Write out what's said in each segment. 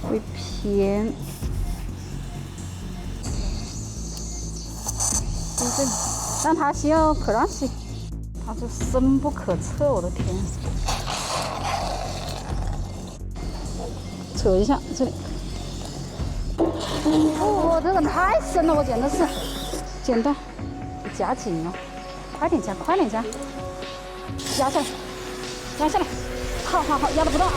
会偏。对，但它需要可让洗，它是深不可测，我的天！扯一下这里。哦，这个太深了，我简直是剪断，夹紧了，快点夹，快点夹，压下来，压下来，好，压得不动啊！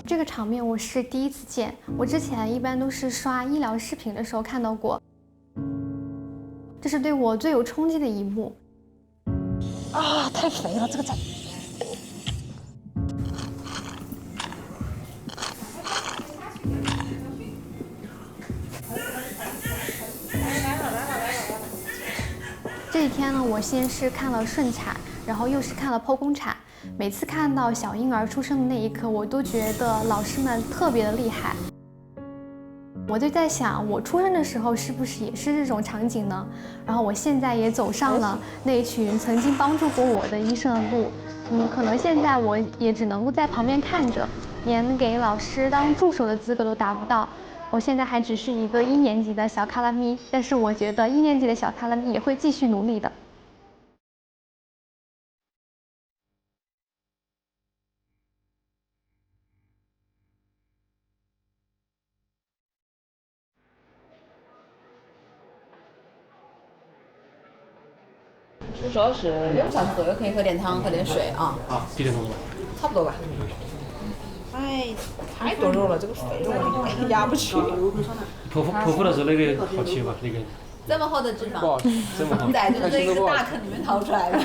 这个场面我是第一次见，我之前一般都是刷医疗视频的时候看到过，这是对我最有冲击的一幕。啊，太肥了，这个菜。这一天呢，我先是看了顺产，然后又是看了剖宫产。每次看到小婴兒出生的那一刻，我都覺得老師們特別的厲害。我就在想，我出生的時候是不是也是這種場景呢？然後我現在也走上了那一群曾經幫助過我的醫生的路。可能現在我也只能夠在旁邊看着，連給老師當助手的資格都達不到。我現在還只是一個1年級的小卡拉咪，但是我覺得1年級的小卡拉咪也會繼續努力的。出手是2个小时左右，可以喝點湯，喝點水啊。啊，幾點鐘吧？差不多吧。哎，太多肉了，這個肥肉壓不去。剖腹的時候那個好吃吧？那個。這麼厚的脂肪。不好吃，這麼厚。在就是這個大坑裡面掏出來的。